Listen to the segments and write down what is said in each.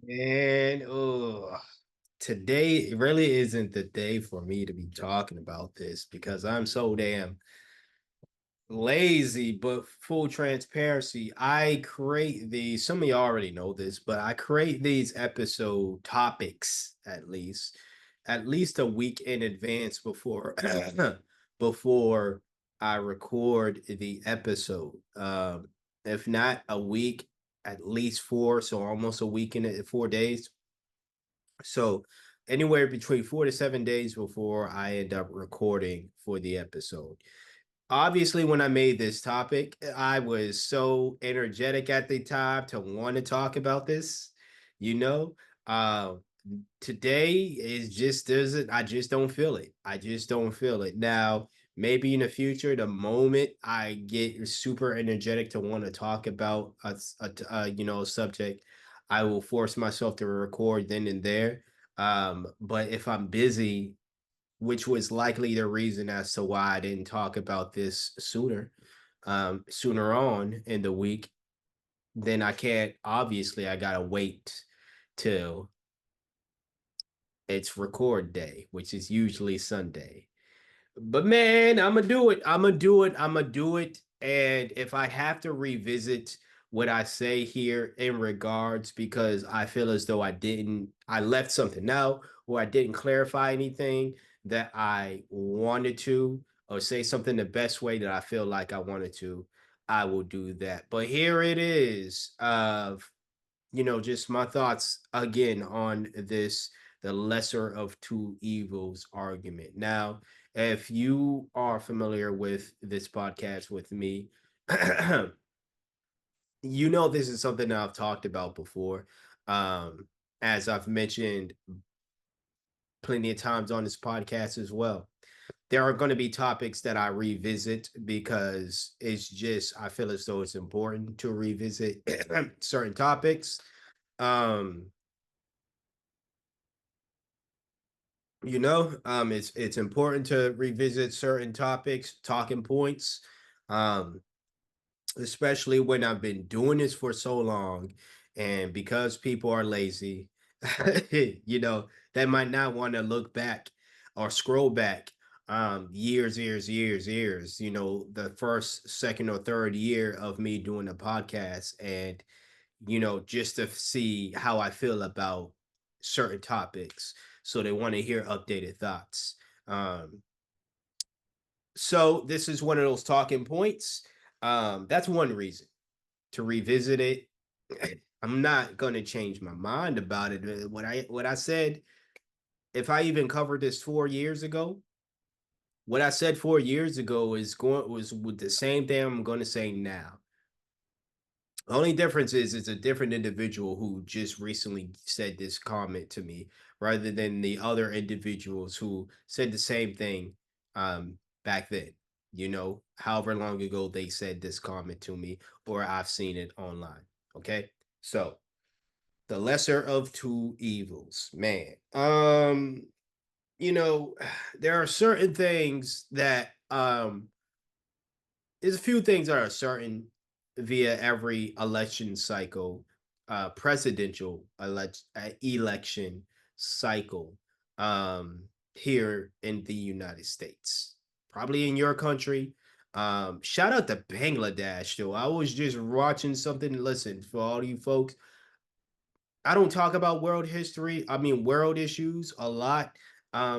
And today really isn't the day for me to be talking about this because I'm so damn lazy. But full transparency, I create these. Some of you already know this, but I create these episode topics at least a week in advance before before I record the episode. If not a week, at least four, so almost a week in it, 4 days. So anywhere between 4 to 7 days before I end up recording for the episode. Obviously, when I made this topic, I was so energetic at the time to want to talk about this. You know, uh, today is just doesn't. I just don't feel it. I just don't feel it. Now, maybe in the future, the moment I get super energetic to want to talk about a subject, I will force myself to record then and there. But if I'm busy, which was likely the reason as to why I didn't talk about this sooner on in the week, then I can't. Obviously, I gotta wait till it's record day, which is usually Sunday. But man, I'm gonna do it. I'm gonna do it. I'm gonna do it. And if I have to revisit what I say here in regards, because I feel as though I left something out or I didn't clarify anything that I wanted to, or say something the best way that I feel like I wanted to, I will do that. But here it is of just my thoughts again on this, the lesser of two evils argument. Now, if you are familiar with this podcast with me, this is something that I've talked about before. Um, as I've mentioned plenty of times on this podcast as well. There are going to be topics that I revisit because I feel as though it's important to revisit certain topics. Um, it's important to revisit certain topics, talking points, um, especially when I've been doing this for so long, and because people are lazy, they might not want to look back or scroll back years, the first, second, or third year of me doing a podcast, and just to see how I feel about certain topics. So they want to hear updated thoughts. Um, so this is one of those talking points. That's one reason to revisit it. I'm not gonna change my mind about it. What I said, if I even covered this 4 years ago, what I said 4 years ago was with the same thing I'm gonna say now. The only difference is it's a different individual who just recently said this comment to me rather than the other individuals who said the same thing back then. However long ago they said this comment to me, or I've seen it online. Okay. So the lesser of two evils, man. You know, there are certain things that there's a few things that are certain via every election cycle, presidential election cycle, here in the United States, probably in your country. Shout out to Bangladesh, though. I was just watching something. Listen, for all you folks, I don't talk about world history. I mean, world issues a lot,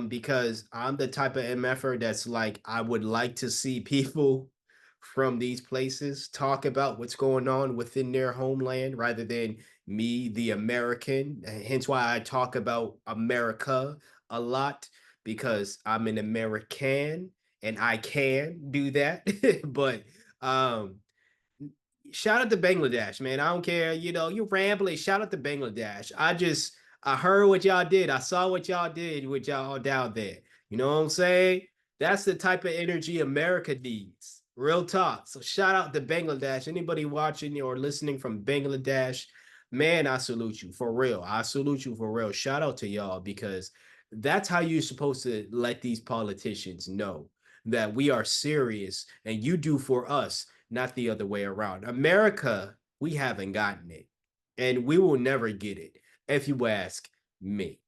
because I'm the type of MFer that's like, I would like to see people from these places talk about what's going on within their homeland rather than me, the American. Hence why I talk about America a lot, because I'm an American and I can do that. But um shout out to Bangladesh, man. I don't care. You rambling. Shout out to Bangladesh. I heard what y'all did. I saw what y'all did with y'all down there. You know what I'm saying? That's the type of energy America needs. Real talk. So shout out to Bangladesh. Anybody watching or listening from Bangladesh, man, I salute you for real. I salute you for real. Shout out to y'all, because that's how you're supposed to let these politicians know that we are serious and you do for us, not the other way around. America, we haven't gotten it, and we will never get it. if you ask me.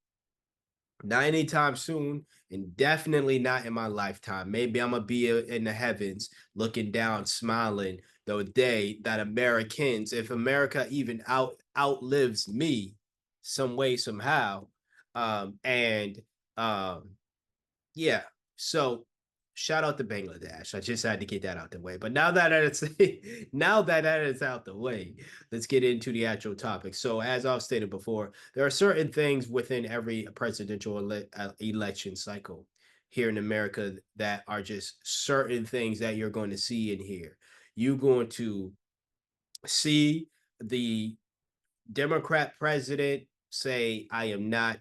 Not anytime soon, and definitely not in my lifetime. Maybe I'm gonna be in the heavens, looking down, smiling the day that Americans, if America even outlives me, some way, somehow, and um, yeah. So shout out to Bangladesh. I just had to get that out the way. But now that it's now that that is out the way, let's get into the actual topic. So as I've stated before, there are certain things within every presidential election cycle here in America that are just certain things that you're going to see and hear. You're going to see the Democrat president say, I am not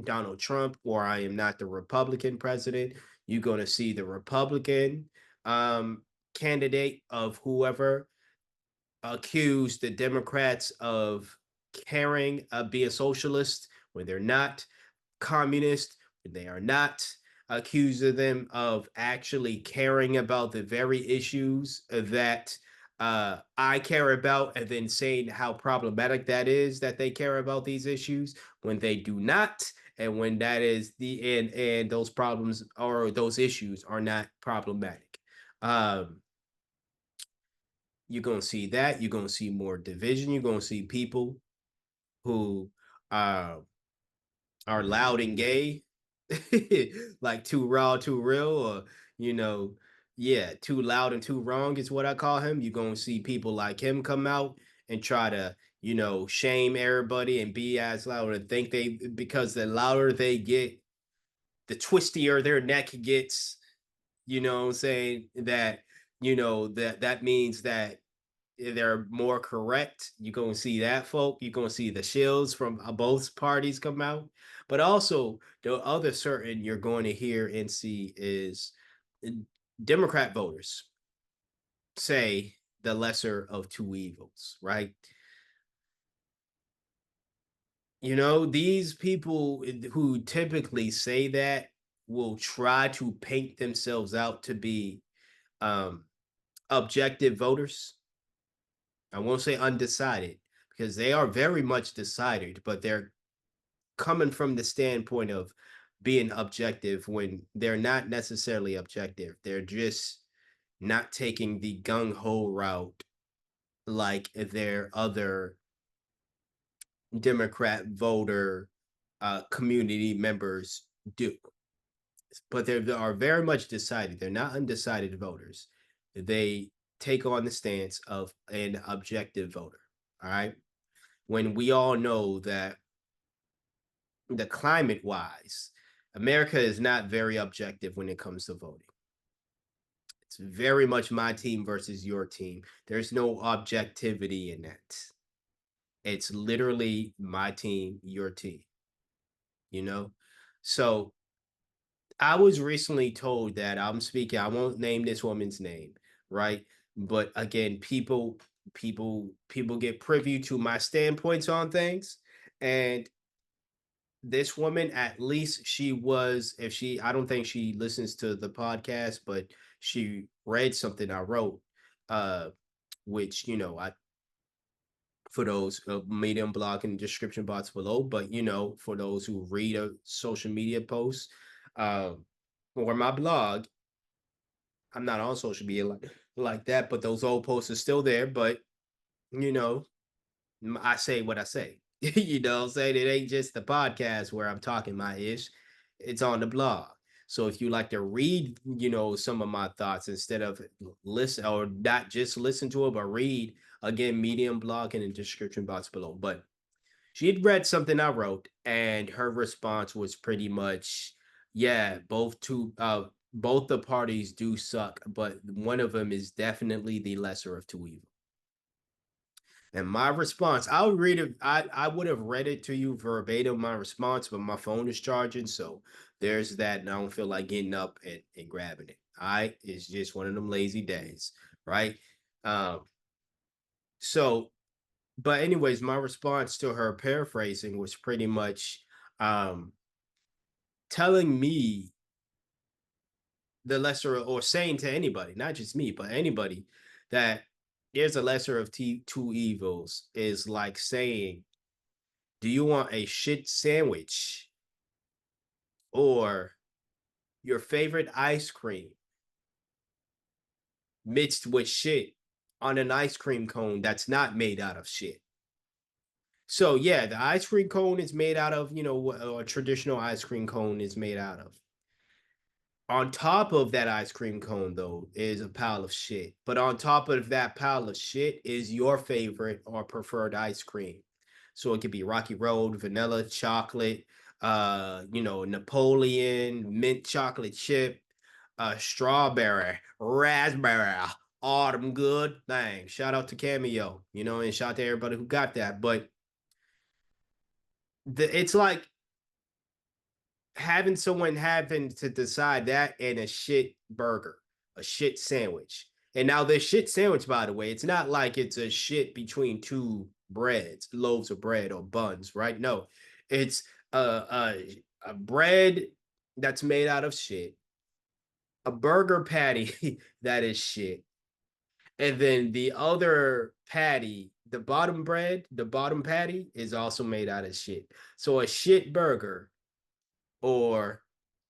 Donald Trump or I am not the Republican president. You're going to see the Republican candidate of whoever accuse the Democrats of caring, being socialist when they're not, communist when they are not, accuse of them of actually caring about the very issues that I care about, and then saying how problematic that is that they care about these issues when they do not, and when that is the and those problems or those issues are not problematic. Um, you're gonna see that. You're gonna see more division. You're gonna see people who uh, are loud and gay, like too raw, too real, or you know, yeah, too loud and too wrong is what I call him. You're gonna see people like him come out and try to, shame everybody and be as loud and think they because the louder they get, the twistier their neck gets. You know what I'm saying? That that means that they're more correct. You're gonna see that folk. You're gonna see the shills from both parties come out, but also the other certain you're going to hear and see is uh, Democrat voters say the lesser of two evils, right? These people who typically say that will try to paint themselves out to be um, objective voters. I won't say undecided because they are very much decided, but they're coming from the standpoint of being objective when they're not necessarily objective. They're just not taking the gung ho route like their other Democrat voter community members do. But they are very much decided. They're not undecided voters. They take on the stance of an objective voter. All right. When we all know that the climate wise, America is not very objective when it comes to voting. It's very much my team versus your team. There's no objectivity in that. It's literally my team, your team, you know? So I was recently told that I'm speaking, I won't name this woman's name, right? But again, people get privy to my standpoints on things. And this woman, at least she was, if she, I don't think she listens to the podcast, but she read something I wrote, uh, which, I, for those medium blog and description box below, but, for those who read a social media post, or my blog, I'm not on social media like that, but those old posts are still there. But, you know, I say what I say. You know what I'm saying? It ain't just the podcast where I'm talking my ish. It's on the blog. So if you like to read, some of my thoughts instead of listen or not just listen to it, but read again, Medium blog in the description box below. But she had read something I wrote, and her response was pretty much, yeah, both the parties do suck, but one of them is definitely the lesser of two evils. And my response, I'll read it. I would have read it to you verbatim, my response, but my phone is charging. So there's that. And I don't feel like getting up and grabbing it. All right. It's just one of them lazy days. Right. Um, so, but anyways, my response to her paraphrasing was pretty much um telling me the lesser or saying to anybody, not just me, but anybody, that there's a lesser of two evils is like saying Do you want a shit sandwich or your favorite ice cream mixed with shit on an ice cream cone that's not made out of shit? So yeah, the ice cream cone is made out of, what a traditional ice cream cone is made out of. On top of that ice cream cone, though, is a pile of shit. But on top of that pile of shit is your favorite or preferred ice cream. So it could be Rocky Road, vanilla, chocolate, Napoleon, mint chocolate chip, strawberry, raspberry, all them good things. Shout out to Cameo, and shout out to everybody who got that. But it's like having to decide that and a shit burger, a shit sandwich. And now this shit sandwich, by the way, it's not like it's a shit between two breads, loaves of bread or buns, right? No, it's a bread that's made out of shit, a burger patty that is shit, and then the other patty, the bottom patty is also made out of shit. So a shit burger or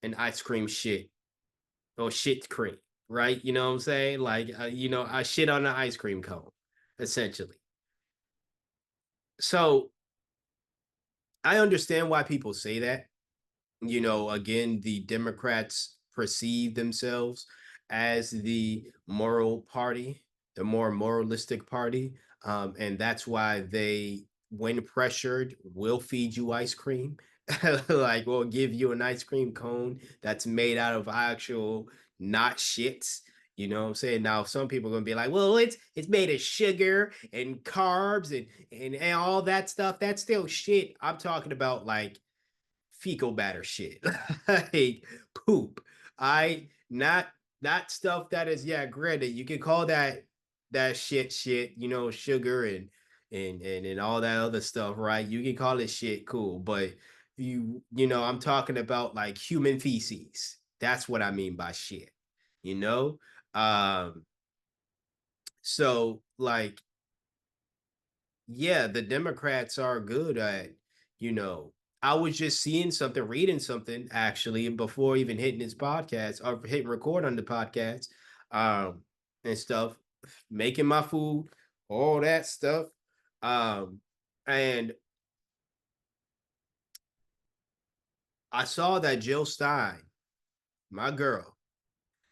an ice cream shit or shit cream, right? You know what I'm saying? Like, I shit on an ice cream cone, essentially. So I understand why people say that. Again, the Democrats perceive themselves as the moral party, the more moralistic party. And that's why they, when pressured, will feed you ice cream. Like, we'll give you an ice cream cone that's made out of actual not shits. You know what I'm saying? Now, some people are gonna be like, well, it's made of sugar and carbs and all that stuff. That's still shit. I'm talking about like fecal matter shit, like poop. I not stuff that is, yeah, granted, you can call that shit, sugar and all that other stuff, right? You can call it shit, cool, but I'm talking about like human feces. That's what I mean by shit, you know. Um, so like, yeah, the Democrats are good at, you know, I was just seeing something, reading something actually before even hitting this podcast or hitting record on the podcast, um, and stuff, making my food, all that stuff. Um, and I saw that Jill Stein, my girl,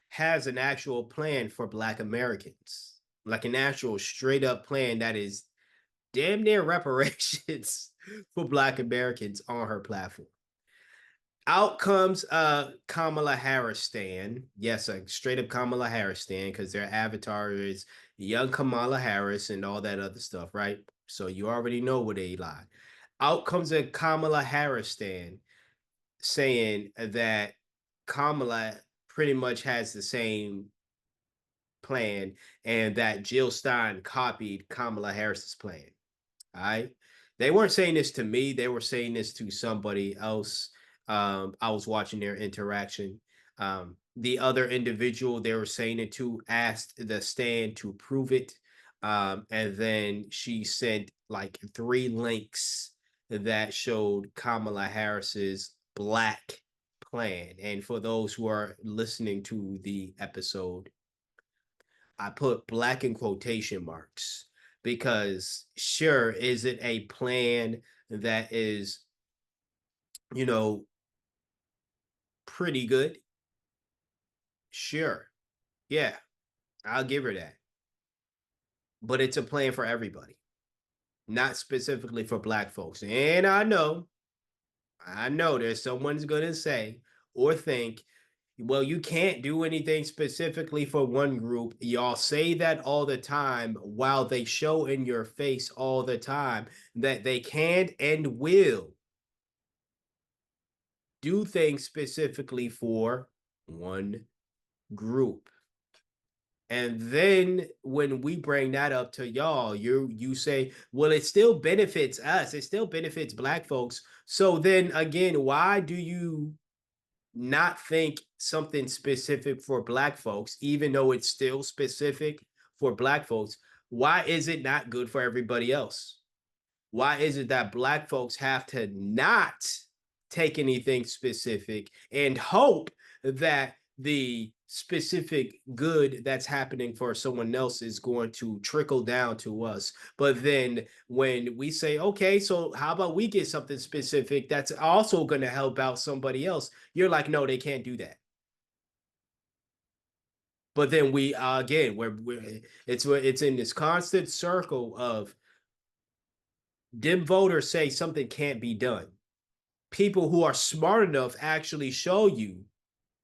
has an actual plan for Black Americans, like an actual straight up plan that is damn near reparations for Black Americans on her platform. Out comes Kamala Harris stan. Yes, a straight up Kamala Harris stan, because their avatar is young Kamala Harris and all that other stuff, right? So you already know where they lie. Out comes a Kamala Harris stan saying that Kamala pretty much has the same plan and that Jill Stein copied Kamala Harris's plan. All right. They weren't saying this to me. They were saying this to somebody else. I was watching their interaction. The other individual they were saying it to asked the stand to prove it. And then she sent like 3 links that showed Kamala Harris's black plan. And for those who are listening to the episode, I put black in quotation marks because sure, is it a plan that is, you know, pretty good? Sure. Yeah, I'll give her that. But it's a plan for everybody, not specifically for black folks. And I know there's someone's going to say or think, well, you can't do anything specifically for one group. Y'all say that all the time while they show in your face all the time that they can and will do things specifically for one group. And then when we bring that up to y'all, you say, well, it still benefits us. It still benefits black folks. So then again, why do you not think something specific for black folks, even though it's still specific for black folks? Why is it not good for everybody else? Why is it that black folks have to not take anything specific and hope that the specific good that's happening for someone else is going to trickle down to us? But then when we say, okay, so how about we get something specific that's also going to help out somebody else? You're like, no, they can't do that. But then we again, it's in this constant circle of dim voters say something can't be done. People who are smart enough actually show you.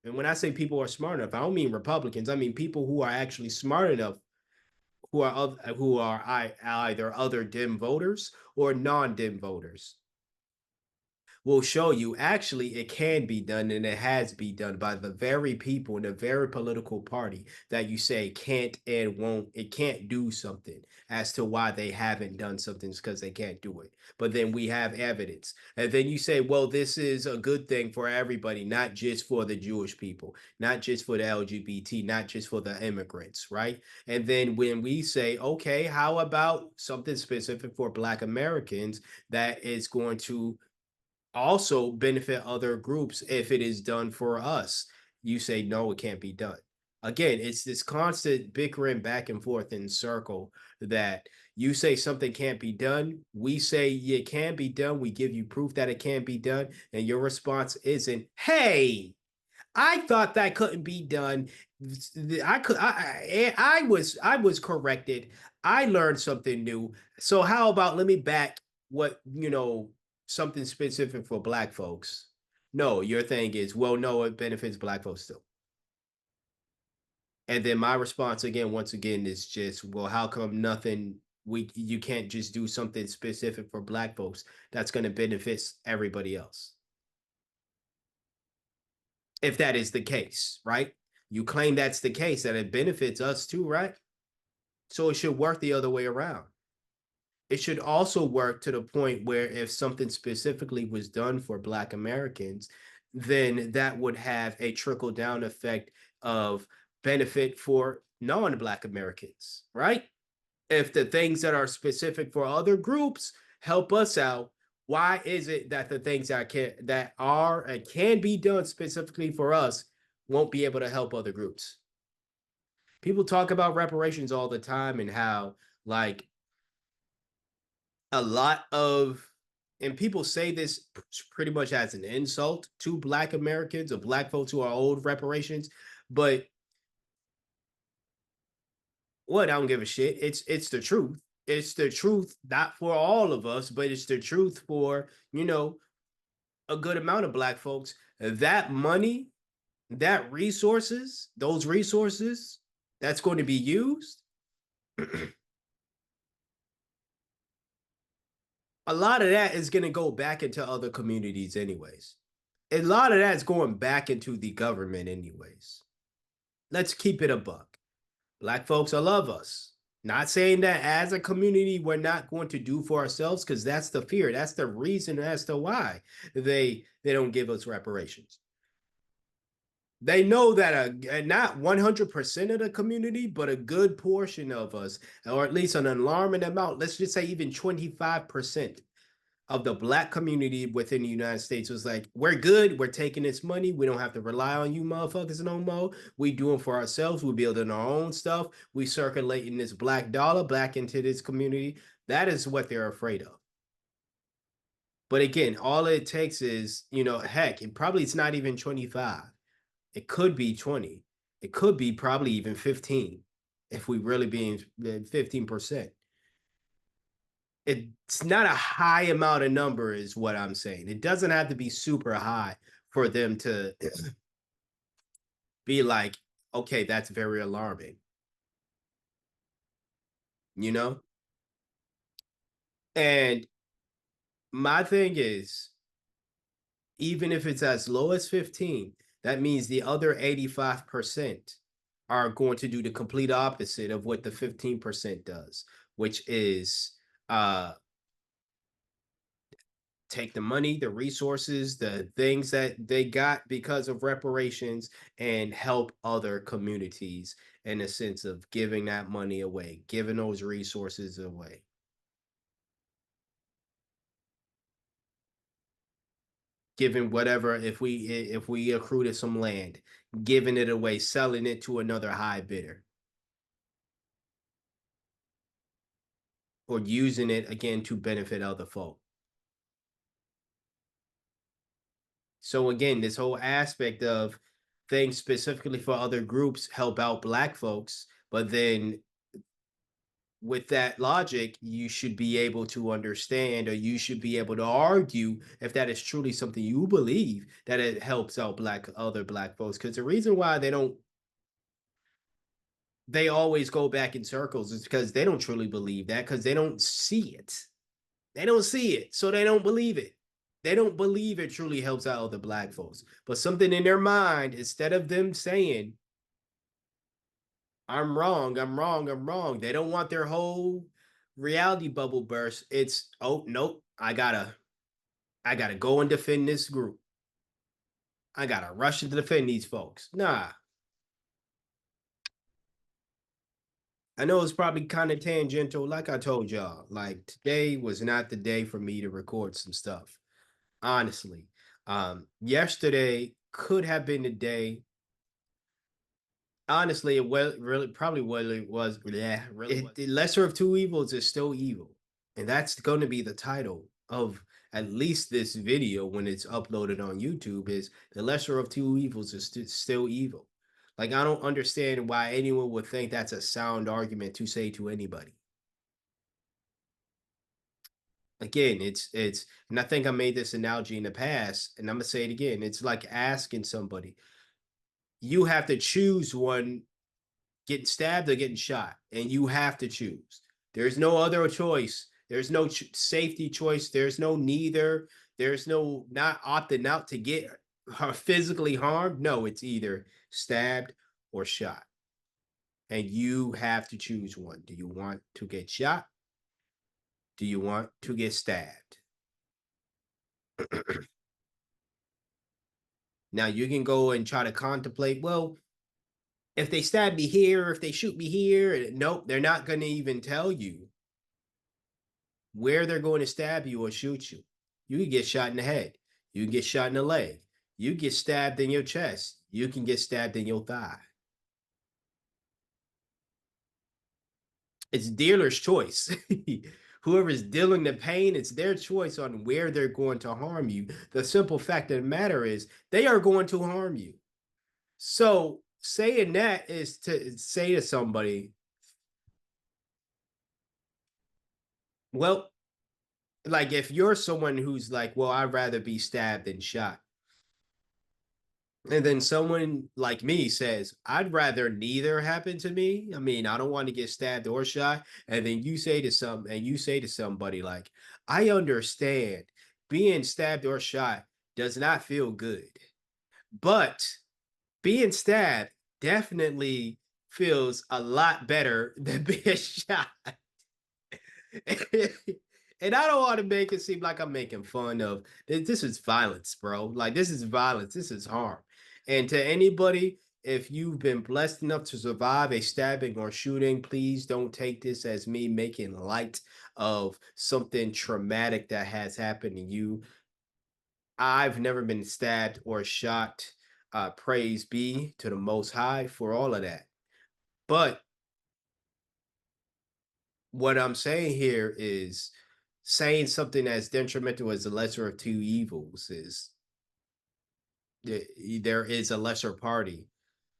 And when I say people are smart enough, I don't mean Republicans. I mean people who are actually smart enough, who are either other dim voters or non-dim voters, will show you actually it can be done and it has been done by the very people in the very political party that you say can't and won't, it can't do something. As to why they haven't done something is because they can't do it, but then we have evidence. And then you say, well, this is a good thing for everybody, not just for the Jewish people, not just for the LGBT, not just for the immigrants, right? And then when we say, okay, how about something specific for Black Americans that is going to also benefit other groups if it is done for us? You say, no, it can't be done. Again, it's this constant bickering back and forth in circle that you say something can't be done. We say it can be done. We give you proof that it can be done. And your response isn't, hey, I thought that couldn't be done. I was corrected. I learned something new. So how about let me back what something specific for black folks. No, your thing is, well, no, it benefits black folks still. And then my response again, once again, is just, well, how come nothing we you can't just do something specific for black folks that's going to benefit everybody else? If that is the case, right? You claim that's the case, that it benefits us too, right? So it should work the other way around. It should also work to the point where if something specifically was done for Black Americans, then that would have a trickle down effect of benefit for non-Black Americans, right? If the things that are specific for other groups help us out, why is it that the things that are and can be done specifically for us won't be able to help other groups? People talk about reparations all the time and how like a lot of, and people say this pretty much as an insult to Black Americans or Black folks who are owed reparations, but what, I don't give a shit. It's the truth. It's the truth, not for all of us, but it's the truth for a good amount of Black folks. That money, those resources that's going to be used, a lot of that is going to go back into other communities, anyways. A lot of that's going back into the government, anyways. Let's keep it a buck. Black folks, I love us. Not saying that as a community we're not going to do for ourselves, because that's the fear. That's the reason as to why they don't give us reparations. They know that not 100% of the community, but a good portion of us, or at least an alarming amount, let's just say even 25% of the Black community within the United States was like, we're good. We're taking this money. We don't have to rely on you motherfuckers no more. We doing for ourselves. We building our own stuff. We circulating this Black dollar back into this community. That is what they're afraid of. But again, all it takes is, heck, it's not even 25. It could be 20. It could be probably even 15 if we really being 15%. It's not a high amount of number is what I'm saying. It doesn't have to be super high for them to be like, okay, that's very alarming, you know? And my thing is, even if it's as low as 15, that means the other 85% are going to do the complete opposite of what the 15% does, which is take the money, the resources, the things that they got because of reparations and help other communities in a sense of giving that money away, giving those resources away. giving whatever, if we accrued some land, giving it away, selling it to another high bidder, or using it again to benefit other folk. So again, this whole aspect of things specifically for other groups help out black folks, but then with that logic, you should be able to understand, or you should be able to argue if that is truly something you believe, that it helps out other black folks. Because the reason why they always go back in circles is because they don't truly believe that, because they don't see it. They don't see it, so they don't believe it. They don't believe it truly helps out other black folks. But something in their mind, instead of them saying, I'm wrong, I'm wrong, I'm wrong, they don't want their whole reality bubble burst. It's, oh nope, I gotta go and defend this group. I gotta rush to defend these folks. Nah. I know it's probably kind of tangential, like I told y'all. Like today was not the day for me to record some stuff. Honestly. Yesterday could have been the day. Honestly, it well really probably what it was. Yeah, really the lesser of two evils is still evil. And that's going to be the title of at least this video when it's uploaded on YouTube, is the lesser of two evils is still evil. Like, I don't understand why anyone would think that's a sound argument to say to anybody. Again, and I think I made this analogy in the past, and I'm gonna say it again. It's like asking somebody, you have to choose one, getting stabbed or getting shot, and you have to choose. There's no other choice. There's no safety choice. There's no neither. There's no not opting out to get physically harmed. No, it's either stabbed or shot, and you have to choose one. Do you want to get shot? Do you want to get stabbed? Now you can go and try to contemplate, well, if they stab me here, if they shoot me here, nope, they're not going to even tell you where they're going to stab you or shoot you. You can get shot in the head. You can get shot in the leg. You get stabbed in your chest. You can get stabbed in your thigh. It's dealer's choice. Whoever's dealing the pain, it's their choice on where they're going to harm you. The simple fact of the matter is they are going to harm you. So saying that is to say to somebody, well, like if you're someone who's like, well, I'd rather be stabbed than shot. And then someone like me says, I'd rather neither happen to me. I mean, I don't want to get stabbed or shot. And then you say to somebody like, I understand being stabbed or shot does not feel good. But being stabbed definitely feels a lot better than being shot. And I don't want to make it seem like I'm making fun of this. Is violence, bro. Like, this is violence. This is harm. And to anybody, if you've been blessed enough to survive a stabbing or shooting, please don't take this as me making light of something traumatic that has happened to you. I've never been stabbed or shot. Praise be to the Most High for all of that. But what I'm saying here is, saying something as detrimental as the lesser of two evils is, there is a lesser party,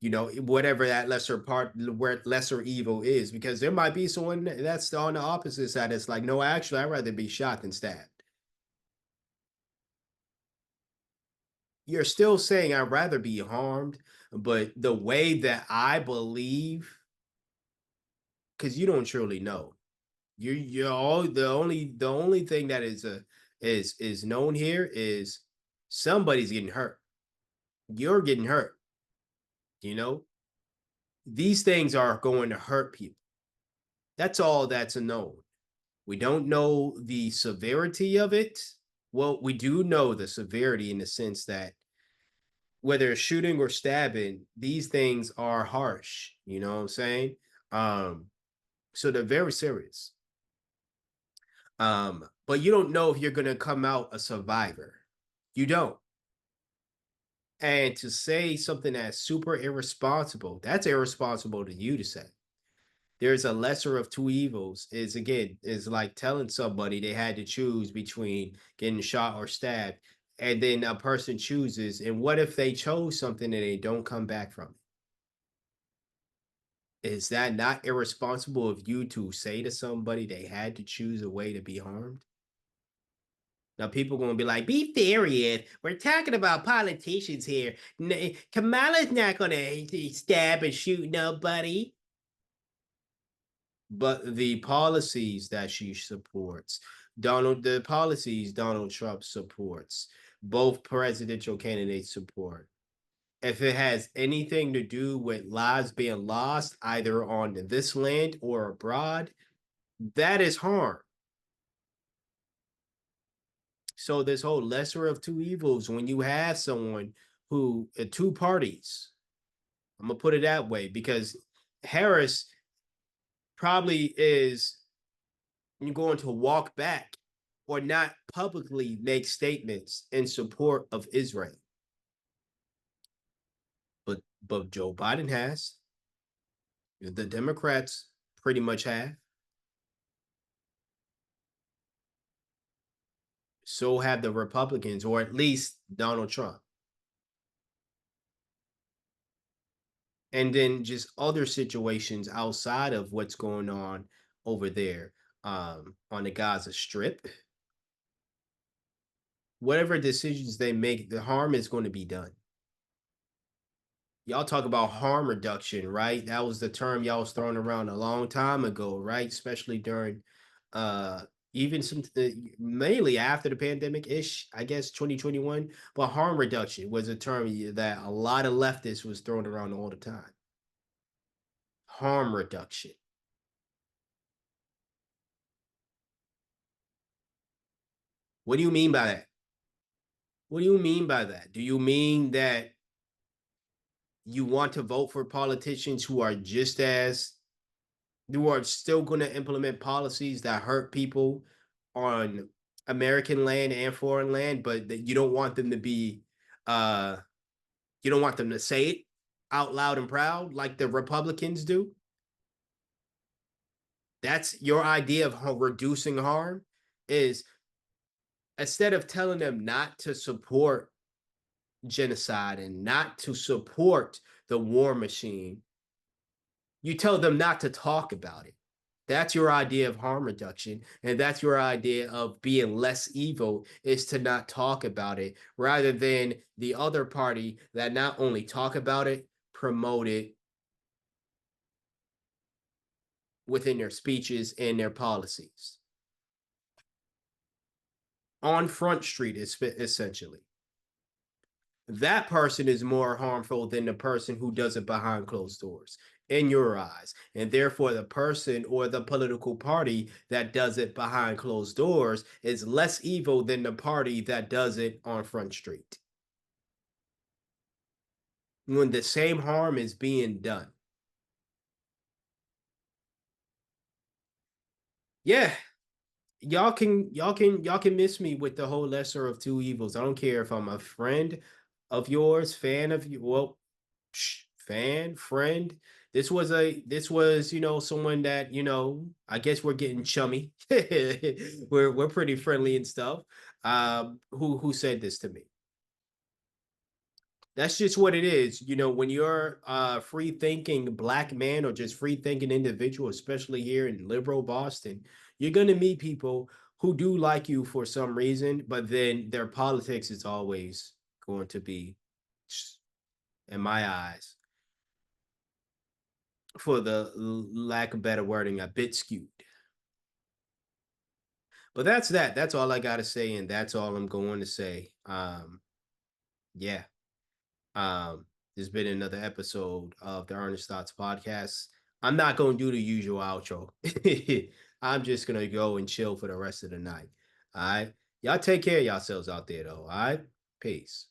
whatever that lesser part, where lesser evil is, because there might be someone that's on the opposite side. It's like, no, actually, I'd rather be shot than stabbed. You're still saying I'd rather be harmed, but the way that I believe, because you don't truly know. You're all the only thing that is known here is somebody's getting hurt. You're getting hurt. You know, these things are going to hurt people. That's all that's a known. We don't know the severity of it. Well, we do know the severity in the sense that whether it's shooting or stabbing, these things are harsh. You know what I'm saying? So they're very serious. But you don't know if you're gonna come out a survivor. You don't. And to say something that's super irresponsible, that's irresponsible to you to say. There's a lesser of two evils is again is like telling somebody they had to choose between getting shot or stabbed, and then a person chooses, and what if they chose something and they don't come back from it? Is that not irresponsible of you to say to somebody they had to choose a way to be harmed? Now people gonna be like, "Be serious. We're talking about politicians here. Kamala's not gonna stab and shoot nobody." But the policies that she supports, the policies Donald Trump supports, both presidential candidates support. If it has anything to do with lives being lost, either on this land or abroad, that is harm. So this whole lesser of two evils, when you have someone who two parties, I'm gonna put it that way, because Harris probably is going to walk back or not publicly make statements in support of Israel. But Joe Biden has. The Democrats pretty much have. So have the Republicans, or at least Donald Trump. And then just other situations outside of what's going on over there on the Gaza Strip. Whatever decisions they make, the harm is going to be done. Y'all talk about harm reduction, right? That was the term y'all was throwing around a long time ago, right? Especially during uh even some mainly after the pandemic ish, I guess 2021. But harm reduction was a term that a lot of leftists was throwing around all the time. Harm reduction. What do you mean by that? What do you mean by that? Do you mean that you want to vote for politicians who are just as who are still going to implement policies that hurt people on American land and foreign land, but that you don't want them to be, uh, you don't want them to say it out loud and proud like the Republicans do? That's your idea of how reducing harm is instead of telling them not to support genocide and not to support the war machine, you tell them not to talk about it. That's your idea of harm reduction. And that's your idea of being less evil is to not talk about it rather than the other party that not only talk about it, promote it within their speeches and their policies. On Front Street, essentially. That person is more harmful than the person who does it behind closed doors in your eyes. And therefore, the person or the political party that does it behind closed doors is less evil than the party that does it on Front Street. When the same harm is being done. Yeah, y'all can miss me with the whole lesser of two evils. I don't care if I'm a friend of yours, fan of you. Well, fan, friend. This was someone that I guess we're getting chummy. We're pretty friendly and stuff. Who said this to me? That's just what it is. When you're a free thinking black man or just free thinking individual, especially here in liberal Boston, you're gonna meet people who do like you for some reason, but then their politics is always going to be, in my eyes, for the lack of better wording, a bit skewed. But that's that. That's all I gotta say, and that's all I'm going to say. Yeah. Um, there's been another episode of the Earnest Thoughts podcast. I'm not gonna do the usual outro. I'm just gonna go and chill for the rest of the night. All right. Y'all take care of yourselves out there though. All right. Peace.